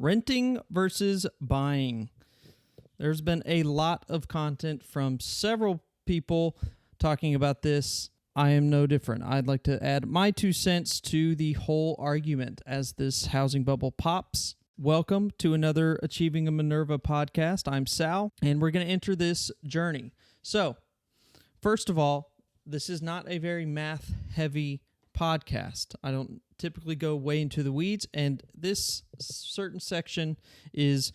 Renting versus buying. There's been a lot of content from several people talking about this. I am no different. I'd like to add my 2 cents to the whole argument as this housing bubble pops. Welcome to another Achieving a Minerva podcast. I'm Sal, and we're going to enter this journey. So, first of all, this is not a very math-heavy podcast. I don't typically go way into the weeds, and this certain section is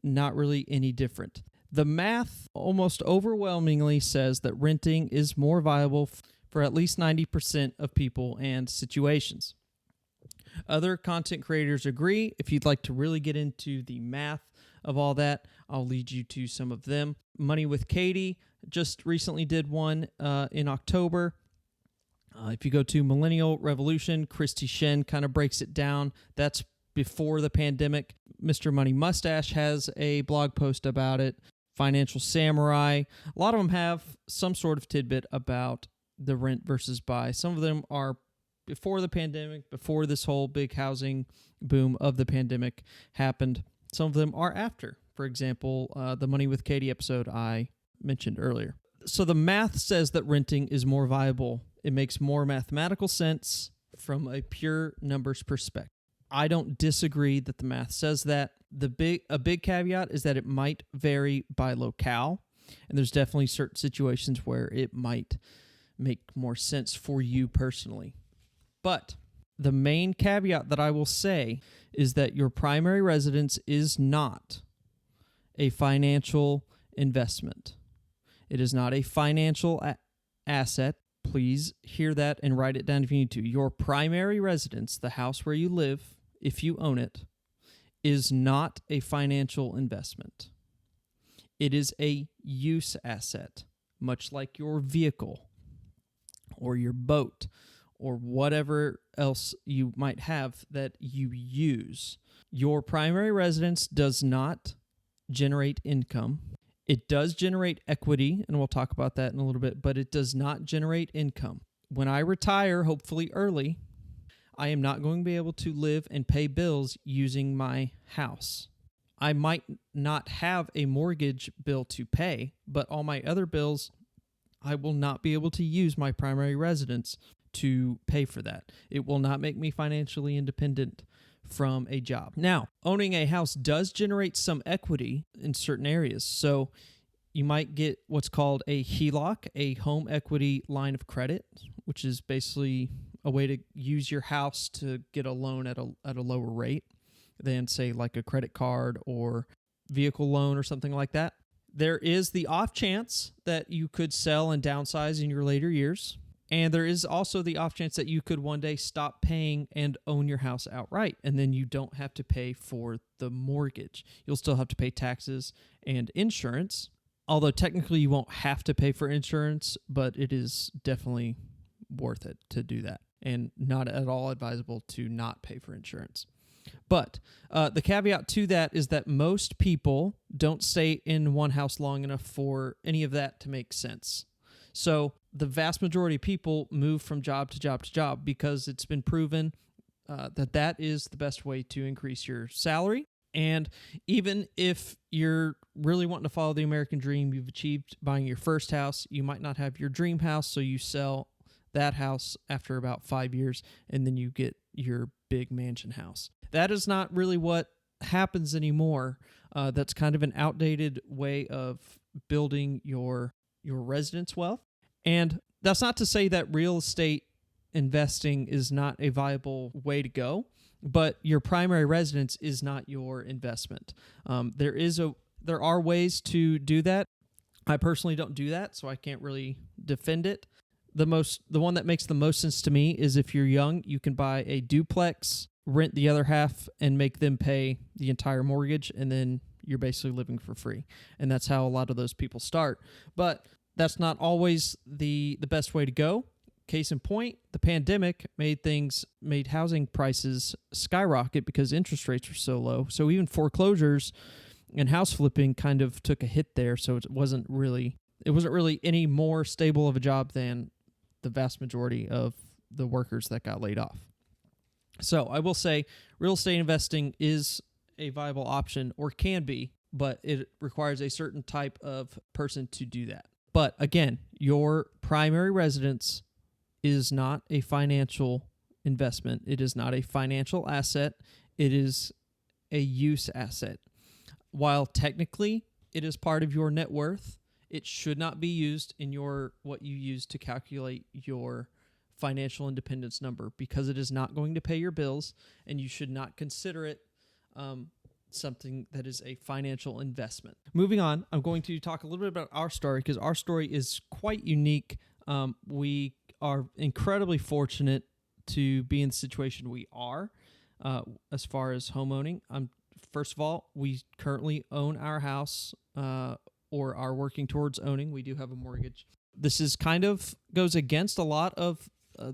not really any different. The math almost overwhelmingly says that renting is more viable for at least 90% of people and situations. Other content creators agree. If you'd like to really get into the math of all that, I'll lead you to some of them. Money with Katie just recently did one in October. If you go to Millennial Revolution, Christy Shen kind of breaks it down. That's before the pandemic. Mr. Money Mustache has a blog post about it. Financial Samurai. A lot of them have some sort of tidbit about the rent versus buy. Some of them are before the pandemic, before this whole big housing boom of the pandemic happened. Some of them are after. For example, the Money with Katie episode I mentioned earlier. So the math says that renting is more viable. It makes more mathematical sense from a pure numbers perspective. I don't disagree that the math says that. A big caveat is that it might vary by locale, and there's definitely certain situations where it might make more sense for you personally. But the main caveat that I will say is that your primary residence is not a financial investment. It is not a financial asset. Please hear that and write it down if you need to. Your primary residence, the house where you live, if you own it, is not a financial investment. It is a use asset, much like your vehicle or your boat or whatever else you might have that you use. Your primary residence does not generate income. It does generate equity, and we'll talk about that in a little bit, but it does not generate income. When I retire, hopefully early, I am not going to be able to live and pay bills using my house. I might not have a mortgage bill to pay, but all my other bills, I will not be able to use my primary residence to pay for that. It will not make me financially independent from a job. Now, owning a house does generate some equity in certain areas. So you might get what's called a HELOC, a home equity line of credit, which is basically a way to use your house to get a loan at a lower rate than, say, like a credit card or vehicle loan or something like that. There is the off chance that you could sell and downsize in your later years. And there is also the off chance that you could one day stop paying and own your house outright, and then you don't have to pay for the mortgage. You'll still have to pay taxes and insurance, although technically you won't have to pay for insurance, but it is definitely worth it to do that, and not at all advisable to not pay for insurance. But the caveat to that is that most people don't stay in one house long enough for any of that to make sense. So the vast majority of people move from job to job to job because it's been proven that is the best way to increase your salary. And even if you're really wanting to follow the American dream, you've achieved buying your first house, you might not have your dream house, so you sell that house after about 5 years, and then you get your big mansion house. That is not really what happens anymore. That's kind of an outdated way of building your residence wealth. And that's not to say that real estate investing is not a viable way to go, but your primary residence is not your investment. There are ways to do that. I personally don't do that, so I can't really defend it. The one that makes the most sense to me is if you're young, you can buy a duplex, rent the other half, and make them pay the entire mortgage, and then you're basically living for free. And that's how a lot of those people start. But that's not always the best way to go. Case in point, the pandemic made housing prices skyrocket because interest rates were so low. So even foreclosures and house flipping kind of took a hit there. So it wasn't really any more stable of a job than the vast majority of the workers that got laid off. So I will say real estate investing is a viable option, or can be, but it requires a certain type of person to do that. But again, your primary residence is not a financial investment. It is not a financial asset. It is a use asset. While technically it is part of your net worth, it should not be used in what you use to calculate your financial independence number, because it is not going to pay your bills, and you should not consider it something that is a financial investment. Moving on, I'm going to talk a little bit about our story, because our story is quite unique. We are incredibly fortunate to be in the situation we are as far as home owning. First of all, we currently own our house or are working towards owning. We do have a mortgage. This is goes against a lot of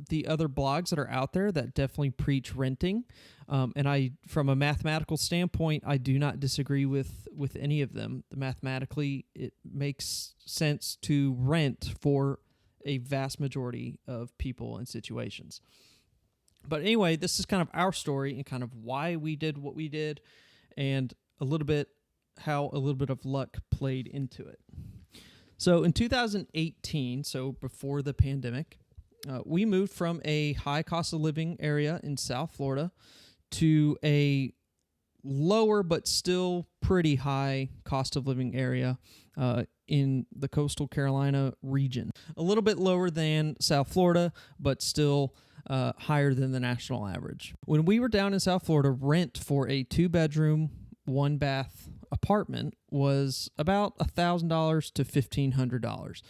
the other blogs that are out there that definitely preach renting. And from a mathematical standpoint, I do not disagree with any of them. Mathematically, it makes sense to rent for a vast majority of people and situations. But anyway, this is kind of our story and kind of why we did what we did, and a little bit how a little bit of luck played into it. So in 2018, so before the pandemic, we moved from a high cost of living area in South Florida to a lower but still pretty high cost of living area in the coastal Carolina region. A little bit lower than South Florida, but still higher than the national average. When we were down in South Florida, rent for a 2-bedroom, 1-bath apartment was about $1,000 to $1,500.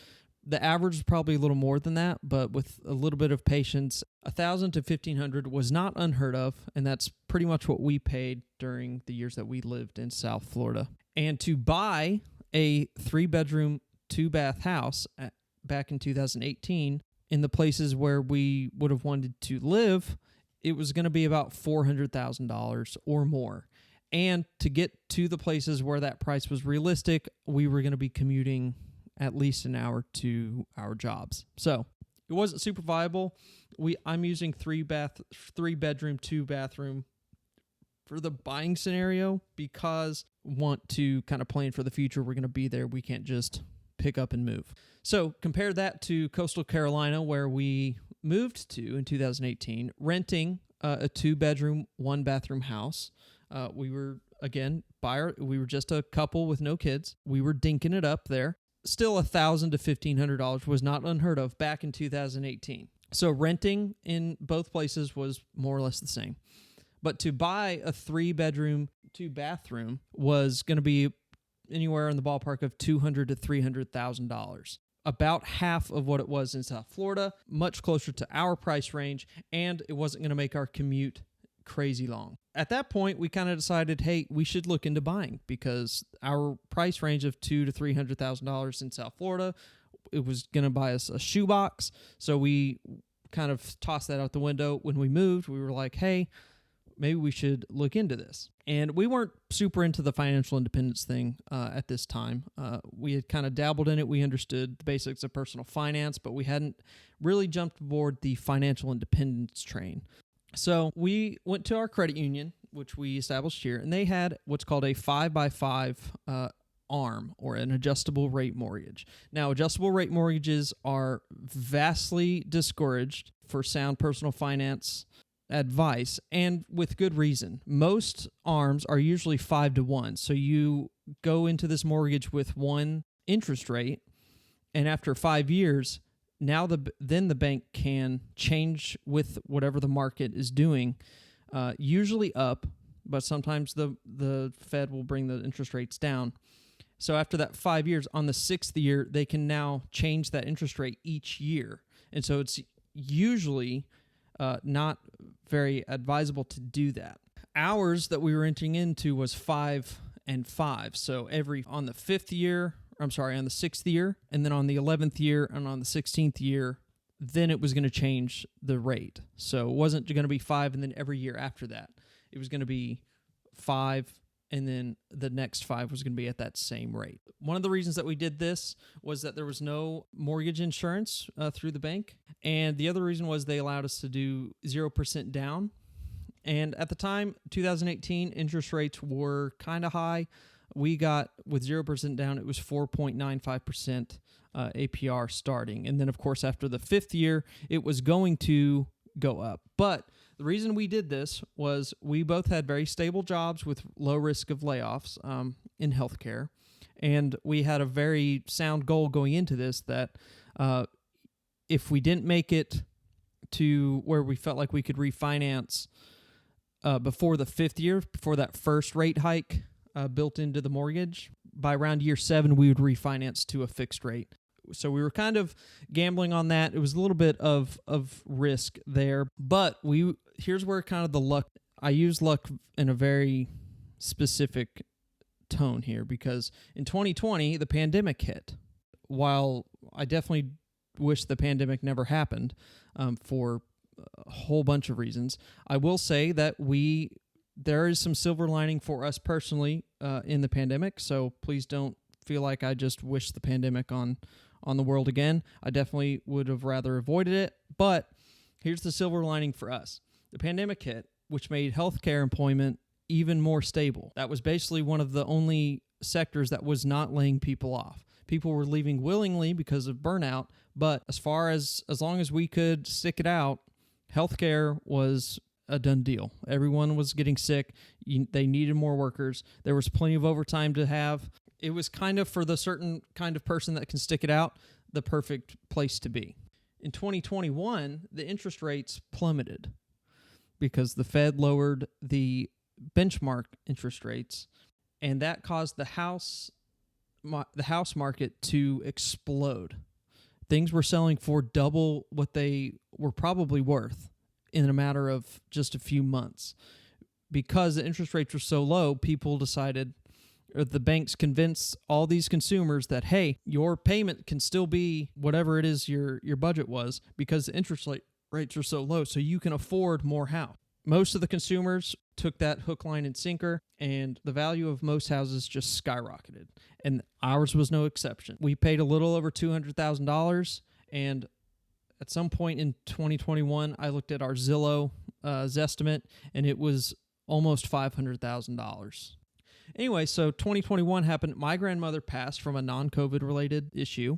The average was probably a little more than that, but with a little bit of patience, $1,000 to $1,500 was not unheard of, and that's pretty much what we paid during the years that we lived in South Florida. And to buy a 3-bedroom, 2-bath house back in 2018, in the places where we would have wanted to live, it was going to be about $400,000 or more. And to get to the places where that price was realistic, we were going to be commuting at least an hour to our jobs. So it wasn't super viable. I'm using 3-bedroom, 2-bathroom for the buying scenario, because we want to kind of plan for the future. We're going to be there. We can't just pick up and move. So compare that to coastal Carolina, where we moved to in 2018, renting a 2-bedroom, 1-bathroom house. We were, again, we were just a couple with no kids. We were dinking it up there. Still $1,000 to $1,500 was not unheard of back in 2018. So renting in both places was more or less the same. But to buy a 3-bedroom, 2-bathroom was going to be anywhere in the ballpark of $200,000 to $300,000. About half of what it was in South Florida, much closer to our price range, and it wasn't going to make our commute crazy long. At that point, we kind of decided, hey, we should look into buying, because our price range of $200,000 to $300,000 in South Florida, it was going to buy us a shoebox. So we kind of tossed that out the window. When we moved, we were like, hey, maybe we should look into this. And we weren't super into the financial independence thing at this time. We had kind of dabbled in it. We understood the basics of personal finance, but we hadn't really jumped aboard the financial independence train. So we went to our credit union, which we established here, and they had what's called a 5x5 ARM, or an adjustable rate mortgage. Now, adjustable rate mortgages are vastly discouraged for sound personal finance advice, and with good reason. Most ARMs are usually 5-to-1, so you go into this mortgage with one interest rate, and after 5 years, then the bank can change with whatever the market is doing, usually up, but sometimes the Fed will bring the interest rates down. So after that 5 years, on the 6th year, they can now change that interest rate each year. And so it's usually not very advisable to do that. Ours that we were entering into was 5 and 5. So on the 6th year, and then on the 11th year and on the 16th year, then it was going to change the rate. So it wasn't going to be 5 and then every year after that. It was going to be 5, and then the next 5 was going to be at that same rate. One of the reasons that we did this was that there was no mortgage insurance through the bank, and the other reason was they allowed us to do 0% down And at the time, 2018, interest rates were kind of high. We got, with 0% down, it was 4.95% APR starting. And then, of course, after the fifth year, it was going to go up. But the reason we did this was we both had very stable jobs with low risk of layoffs in healthcare. And we had a very sound goal going into this that if we didn't make it to where we felt like we could refinance before the fifth year, before that first rate hike built into the mortgage, by around year 7, we would refinance to a fixed rate. So we were kind of gambling on that. It was a little bit of risk there, but here's where kind of the luck, I use luck in a very specific tone here, because in 2020, the pandemic hit. While I definitely wish the pandemic never happened for a whole bunch of reasons, I will say that there is some silver lining for us personally in the pandemic. So please don't feel like I just wish the pandemic on the world again. I definitely would have rather avoided it. But here's the silver lining for us. The pandemic hit, which made healthcare employment even more stable. That was basically one of the only sectors that was not laying people off. People were leaving willingly because of burnout, but as long as we could stick it out, healthcare was a done deal. Everyone was getting sick. They needed more workers. There was plenty of overtime to have. It was kind of, for the certain kind of person that can stick it out, the perfect place to be. In 2021, the interest rates plummeted because the Fed lowered the benchmark interest rates, and that caused the house market to explode. Things were selling for double what they were probably worth in a matter of just a few months. Because the interest rates were so low, people decided, or the banks convinced all these consumers that, hey, your payment can still be whatever it is your budget was, because the interest rates are so low, so you can afford more house. Most of the consumers took that hook, line, and sinker, and the value of most houses just skyrocketed. And ours was no exception. We paid a little over $200,000, and at some point in 2021, I looked at our Zillow Zestimate, and it was almost $500,000. Anyway, so 2021 happened. My grandmother passed from a non-COVID related issue,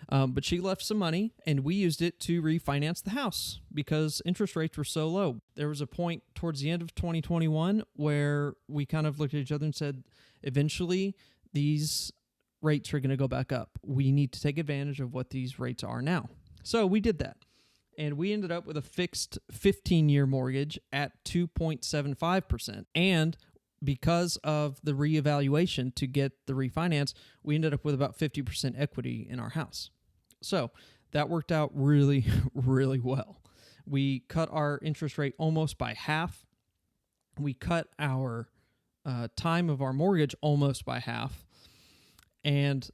but she left some money, and we used it to refinance the house because interest rates were so low. There was a point towards the end of 2021 where we kind of looked at each other and said, eventually these rates are going to go back up. We need to take advantage of what these rates are now. So we did that, and we ended up with a fixed 15-year mortgage at 2.75%. And because of the reevaluation to get the refinance, we ended up with about 50% equity in our house. So that worked out really, really well. We cut our interest rate almost by half. We cut our time of our mortgage almost by half. And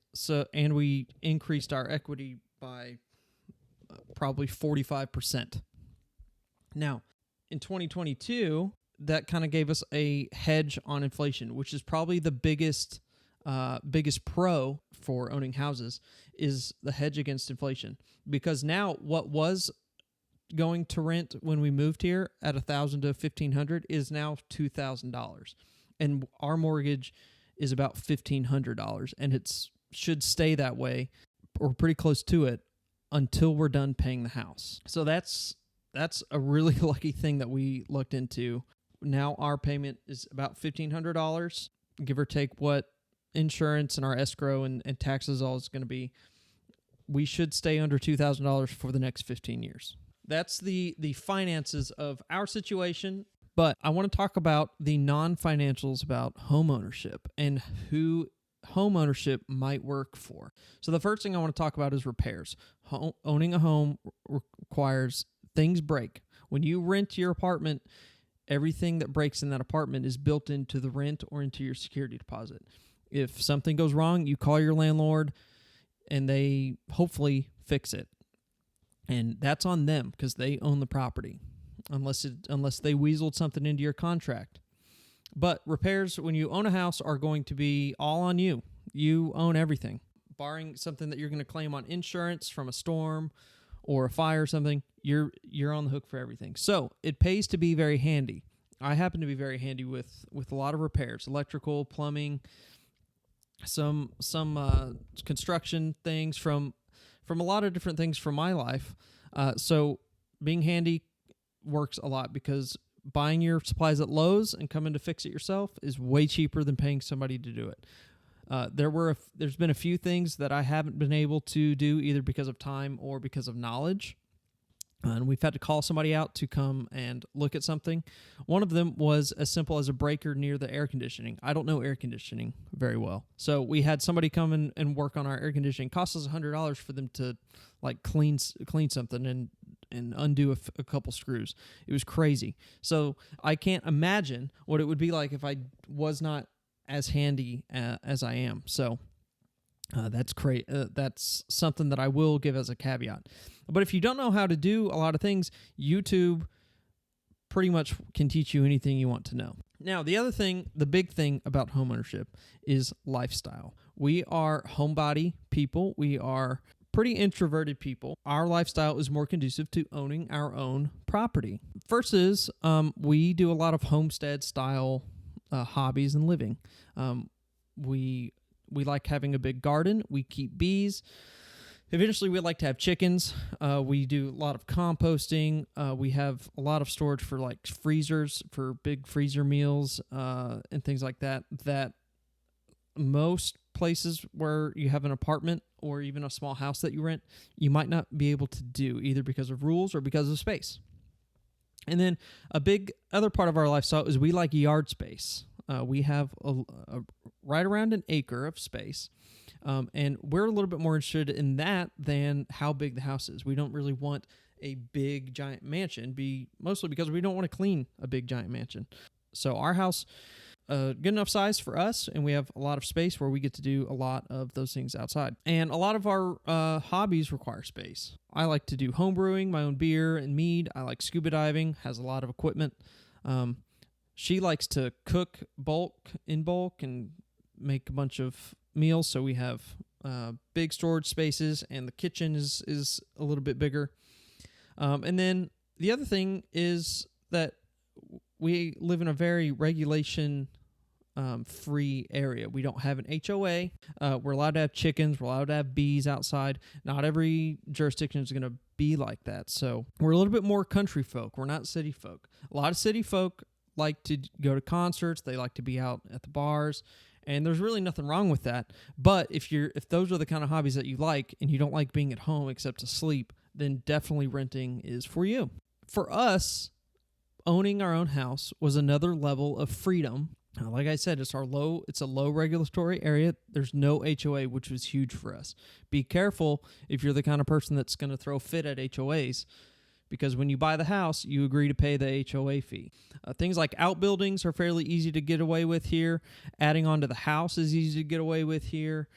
we increased our equity by probably 45%. Now, in 2022, that kind of gave us a hedge on inflation, which is probably the biggest pro for owning houses, is the hedge against inflation. Because now what was going to rent when we moved here at $1,000 to $1,500 is now $2,000, and our mortgage is about $1,500, and it should stay that way or pretty close to it until we're done paying the house. So that's a really lucky thing that we looked into. Now our payment is about $1,500, give or take what insurance and our escrow and taxes all is going to be. We should stay under $2,000 for the next 15 years. That's the finances of our situation. But I want to talk about the non-financials about home ownership and who home ownership might work for. So the first thing I want to talk about is repairs. Owning a home requires things break. When you rent your apartment, everything that breaks in that apartment is built into the rent or into your security deposit. If something goes wrong, you call your landlord and they hopefully fix it. And that's on them because they own the property, unless they weaseled something into your contract. But repairs, when you own a house, are going to be all on you. You own everything. Barring something that you're going to claim on insurance from a storm or a fire or something, you're on the hook for everything. So it pays to be very handy. I happen to be very handy with a lot of repairs, electrical, plumbing, some construction things from a lot of different things from my life. So being handy works a lot because buying your supplies at Lowe's and coming to fix it yourself is way cheaper than paying somebody to do it. There's been a few things that I haven't been able to do either because of time or because of knowledge. And we've had to call somebody out to come and look at something. One of them was as simple as a breaker near the air conditioning. I don't know air conditioning very well. So we had somebody come in and work on our air conditioning. It cost us $100 for them to like clean something and undo a couple screws. It was crazy. So I can't imagine what it would be like if I was not as handy as I am. So that's great. That's something that I will give as a caveat. But if you don't know how to do a lot of things, YouTube pretty much can teach you anything you want to know. Now, the other thing, the big thing about homeownership is lifestyle. We are homebody people. We are pretty introverted people. Our lifestyle is more conducive to owning our own property. First is we do a lot of homestead style hobbies and living. We like having a big garden. We keep bees. Eventually, we like to have chickens. We do a lot of composting. We have a lot of storage for like freezers, for big freezer meals and things like that. That most places where you have an apartment or even a small house that you rent, you might not be able to do either because of rules or because of space. And then a big other part of our lifestyle is we like yard space. We have a right around an acre of space, and we're a little bit more interested in that than how big the house is. We don't really want a big, giant mansion, mostly because we don't want to clean a big, giant mansion. So our house, good enough size for us, and we have a lot of space where we get to do a lot of those things outside. And a lot of our hobbies require space. I like to do home brewing, my own beer and mead. I like scuba diving, has a lot of equipment. She likes to cook in bulk and make a bunch of meals. So we have big storage spaces, and the kitchen is a little bit bigger. And then the other thing is that we live in a very regulation free area. We don't have an HOA. We're allowed to have chickens. We're allowed to have bees outside. Not every jurisdiction is going to be like that. So we're a little bit more country folk. We're not city folk. A lot of city folk like to go to concerts. They like to be out at the bars, and there's really nothing wrong with that. But if those are the kind of hobbies that you like and you don't like being at home except to sleep, then definitely renting is for you. For us, owning our own house was another level of freedom. Like I said, it's a low regulatory area. There's no HOA, which was huge for us. Be careful if you're the kind of person that's going to throw a fit at HOAs, because when you buy the house, you agree to pay the HOA fee. Things like outbuildings are fairly easy to get away with here. Adding on to the house is easy to get away with here.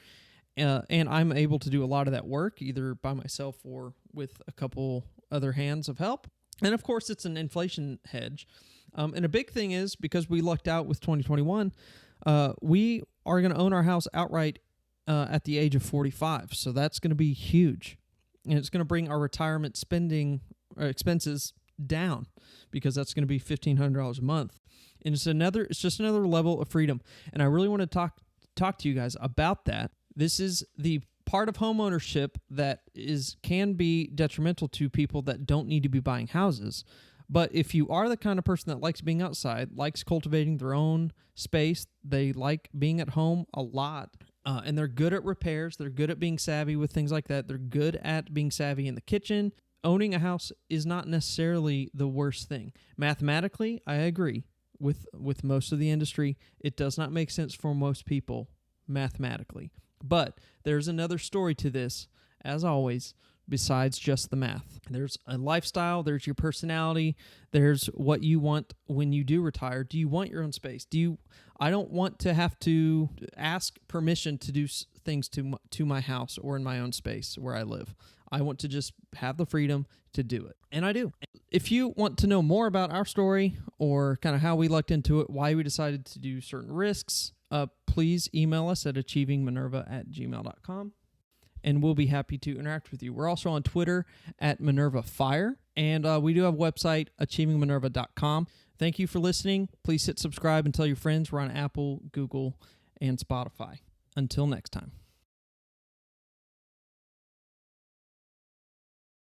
And I'm able to do a lot of that work, either by myself or with a couple other hands of help. And of course, it's an inflation hedge. And a big thing is, because we lucked out with 2021, we are going to own our house outright at the age of 45. So that's going to be huge. And it's going to bring our retirement spending expenses down, because that's going to be $1,500 a month. And it's just another level of freedom. And I really want to talk to you guys about that. This is the part of home ownership that can be detrimental to people that don't need to be buying houses. But if you are the kind of person that likes being outside, likes cultivating their own space, they like being at home a lot, and they're good at repairs, they're good at being savvy with things like that, they're good at being savvy in the kitchen, owning a house is not necessarily the worst thing. Mathematically, I agree with most of the industry. It does not make sense for most people mathematically. But there's another story to this, as always, besides just the math. There's a lifestyle, there's your personality, there's what you want when you do retire. Do you want your own space? I don't want to have to ask permission to do things to my house or in my own space where I live. I want to just have the freedom to do it. And I do. If you want to know more about our story or kind of how we lucked into it, why we decided to do certain risks, please email us at achievingminerva@gmail.com. And we'll be happy to interact with you. We're also on Twitter at Minerva Fire, and we do have a website, achievingminerva.com. Thank you for listening. Please hit subscribe and tell your friends. We're on Apple, Google, and Spotify. Until next time.